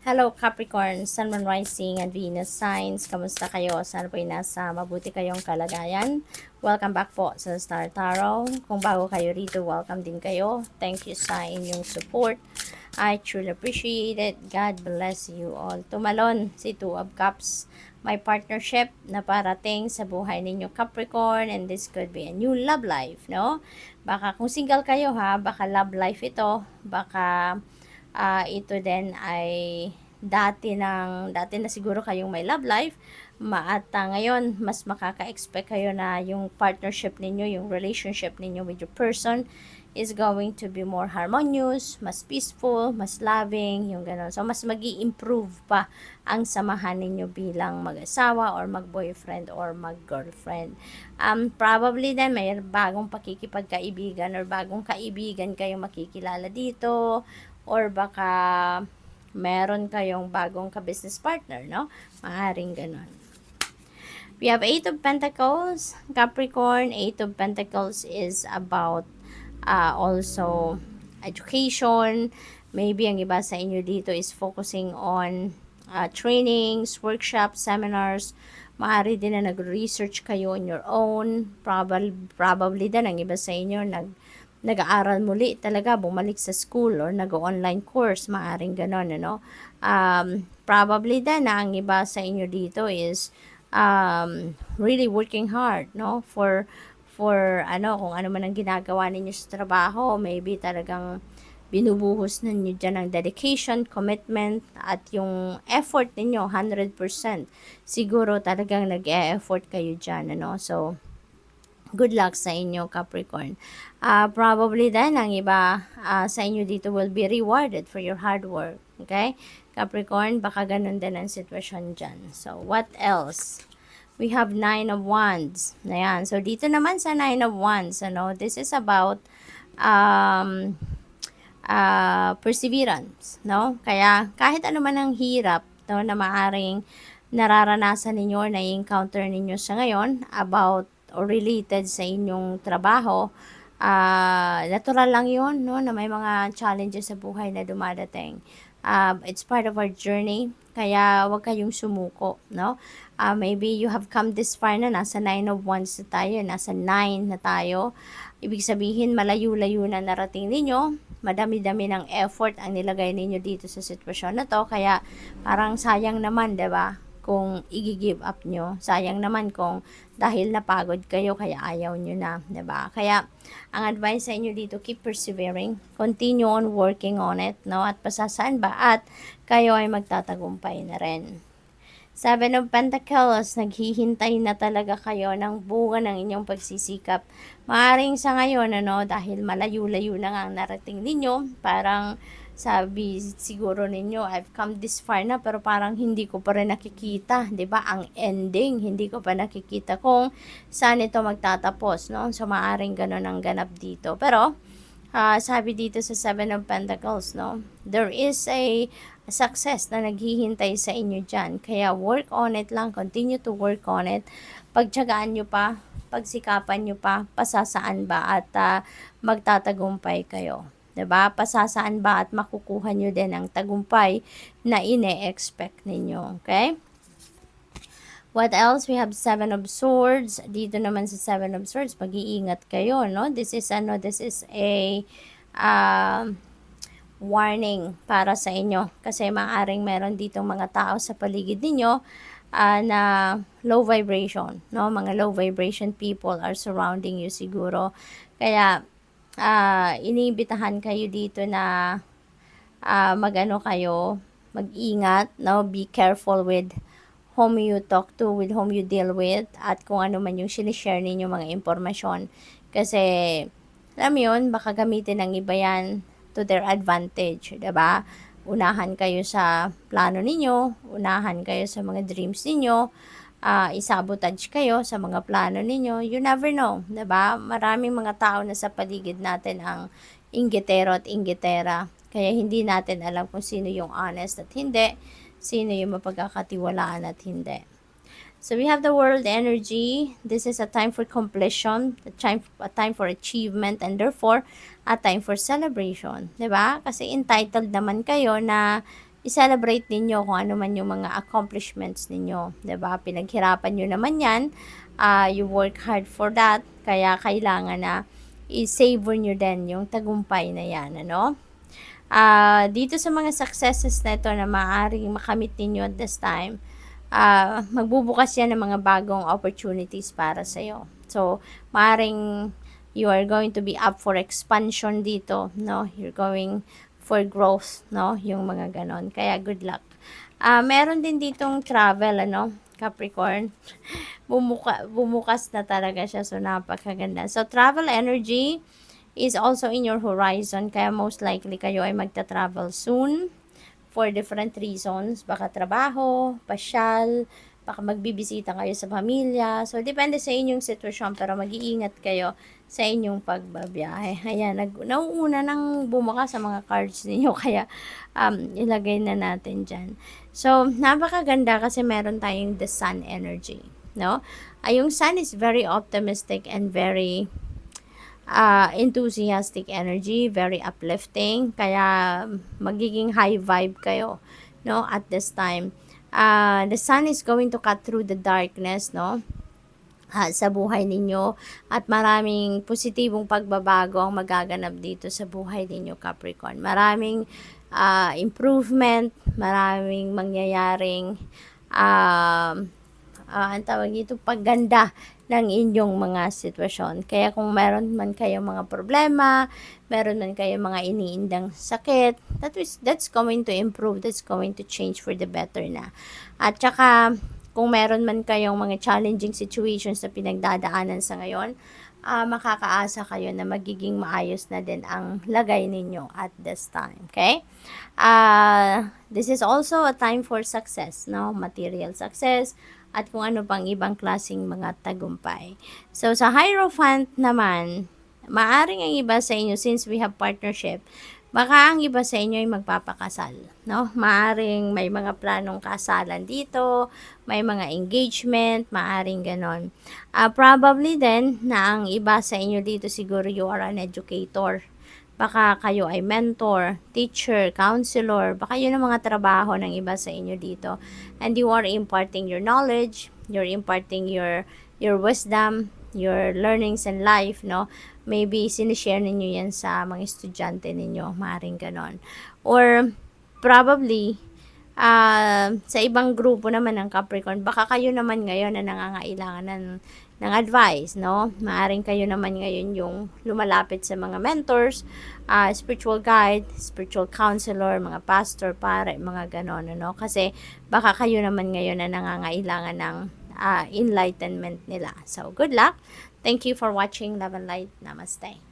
Hello Capricorn, Sun, Moon, Rising, and Venus signs. Kamusta kayo? Sana po'y nasa mabuti kayong kalagayan. Welcome back po sa Star Tarot. Kung bago kayo rito, welcome din kayo. Thank you sa inyong support. I truly appreciate it. God bless you all. Tumalon si Two of Cups. May partnership na parating sa buhay ninyo Capricorn, and this could be a new love life, no? Baka kung single kayo ha, baka love life ito. Baka ito din ay dati na siguro kayong may love life at ngayon mas makaka-expect kayo na yung partnership ninyo, yung relationship ninyo with your person is going to be more harmonious, mas peaceful, mas loving, yung gano'n. So, mas magi-improve pa ang samahan ninyo bilang mag-asawa or mag-boyfriend or mag-girlfriend. Probably din may bagong pakikipagkaibigan or bagong kaibigan kayo makikilala dito, or baka meron kayong bagong ka-business partner, no? Maaaring ganun. We have 8 of Pentacles, Capricorn. 8 of Pentacles is about also education. Maybe ang iba sa inyo dito is focusing on trainings, workshops, seminars. Maaari din na nag-research kayo on your own. Probably din ang iba sa inyo nag-aaral muli talaga, bumalik sa school or nag-online course, maaring ganon, ano. Probably din na ang iba sa inyo dito is really working hard, no, for kung ano man ang ginagawa ninyo sa trabaho. Maybe talagang binubuhos ninyo dyan ng dedication, commitment, at yung effort ninyo, 100%. Siguro talagang nag-e-effort kayo dyan, ano. So, good luck sa inyo, Capricorn. Probably then, ang iba sa inyo dito will be rewarded for your hard work. Okay? Capricorn, baka ganun din ang sitwasyon dyan. So, what else? We have 9 of Wands. Ayan. So, dito naman sa 9 of Wands, ano, this is about perseverance, no? Kaya, kahit ano man ang hirap, no, na maaring nararanasan ninyo or na-encounter ninyo sa ngayon about or related sa inyong trabaho, natural lang yun, no, na may mga challenges sa buhay na dumadating. It's part of our journey, kaya wag kayong sumuko, no? Maybe you have come this far na, nasa 9 of Wands na tayo, nasa 9 na tayo. Ibig sabihin, malayo-layo na narating ninyo, madami-dami ng effort ang nilagay ninyo dito sa sitwasyon na to, kaya parang sayang naman, 'di ba? Kung i-give up nyo. Sayang naman kung dahil napagod kayo kaya ayaw nyo na, 'di ba? Kaya ang advice sa inyo dito, keep persevering, continue on working on it, no? At pasasaan ba at kayo ay magtatagumpay na rin. 7 of Pentacles, naghihintay na talaga kayo ng bunga ng inyong pagsisikap. Maaring sa ngayon, ano, dahil malayo-layo na nga ang narating ninyo, parang sabi siguro ninyo, I've come this far na, pero parang hindi ko pa rin nakikita, 'di ba? Ang ending, hindi ko pa nakikita kung saan ito magtatapos, no? So, maaring ganun ang ganap dito. Pero, sabi dito sa 7 of Pentacles, no, there is a success na naghihintay sa inyo dyan. Kaya work on it lang, continue to work on it. Pagtiyagaan nyo pa, pagsikapan nyo pa, pasasaan ba at magtatagumpay kayo. 'Di ba? Pasasaan ba at makukuha nyo din ang tagumpay na ine-expect ninyo. Okay? What else? We have 7 of Swords. Dito naman sa 7 of Swords, mag-iingat kayo, no? This is a warning para sa inyo. Kasi maaaring meron ditong mga tao sa paligid ninyo na low vibration, no? Mga low vibration people are surrounding you siguro. Kaya, iniimbitahan kayo dito na mag-ingat, no? Be careful with whom you talk to, with whom you deal with, at kung ano man yung sinishare ninyo mga impormasyon. Kasi, alam mo yun, baka gamitin ng iba yan to their advantage, diba? Unahan kayo sa plano ninyo, unahan kayo sa mga dreams ninyo, isabotage kayo sa mga plano ninyo. You never know, diba? Maraming mga tao na sa paligid natin ang inggitero at inggitera. Kaya hindi natin alam kung sino yung honest at hindi, sino yung mapagkakatiwalaan at hindi. So we have the world energy. This is a time for completion, a time for achievement, and therefore a time for celebration, 'di ba? Kasi entitled naman kayo na i-celebrate ninyo kung ano man yung mga accomplishments ninyo. 'Di ba? Pinaghirapan nyo naman yan. You work hard for that. Kaya kailangan na i-savor nyo din yung tagumpay na yan. Ano? Dito sa mga successes na ito na maaaring makamit ninyo at this time, magbubukas yan ng mga bagong opportunities para sa'yo. So, maaaring you are going to be up for expansion dito, no? You're going for growth, no? Yung mga ganon. Kaya good luck. Meron din ditong travel, ano? Capricorn. Bumukas na talaga siya. So, napakaganda. So, travel energy is also in your horizon. Kaya most likely kayo ay magta-travel soon for different reasons. Baka trabaho, pasyal, baka magbibisita kayo sa pamilya. So, depende sa inyong sitwasyon. Pero mag-iingat kayo sa inyong pagbabiyahe. Ayan, nauuna nang bumuka sa mga cards ninyo. Kaya, ilagay na natin dyan. So, napakaganda kasi meron tayong the sun energy. No? Yung sun is very optimistic and very enthusiastic energy, very uplifting, kaya magiging high vibe kayo, no, at this time. The sun is going to cut through the darkness, no, sa buhay ninyo, at maraming positibong pagbabago ang magaganap dito sa buhay ninyo, Capricorn. Maraming improvement, maraming mangyayaring ang tawag dito, pagganda ng inyong mga sitwasyon. Kaya kung meron man kayong mga problema, meron man kayong mga iniindang sakit, that's going to improve, that's going to change for the better na. At saka, kung meron man kayong mga challenging situations na pinagdadaanan sa ngayon, makakaasa kayo na magiging maayos na din ang lagay ninyo at this time. Okay? This is also a time for success, no? Material success, at kung ano pang ibang klaseng mga tagumpay. So, sa Hierophant naman, maaring ang iba sa inyo, since we have partnership, baka ang iba sa inyo ay magpapakasal, no? Maaring may mga planong kasalan dito, may mga engagement, maaring ganon. Probably then, na ang iba sa inyo dito siguro you are an educator. Baka kayo ay mentor, teacher, counselor, baka yun ang mga trabaho ng iba sa inyo dito. And you are imparting your knowledge, you're imparting your wisdom, your learnings in life, no? Maybe sinishare ninyo yan sa mga estudyante ninyo, maaaring ganon. Or probably, sa ibang grupo naman ng Capricorn, baka kayo naman ngayon na nangangailangan ng advice, no? Maaring kayo naman ngayon yung lumalapit sa mga mentors, spiritual guide, spiritual counselor, mga pastor, pare, mga ganon, no? Kasi baka kayo naman ngayon na nangangailangan ng enlightenment nila. So, good luck. Thank you for watching. Love and light. Namaste.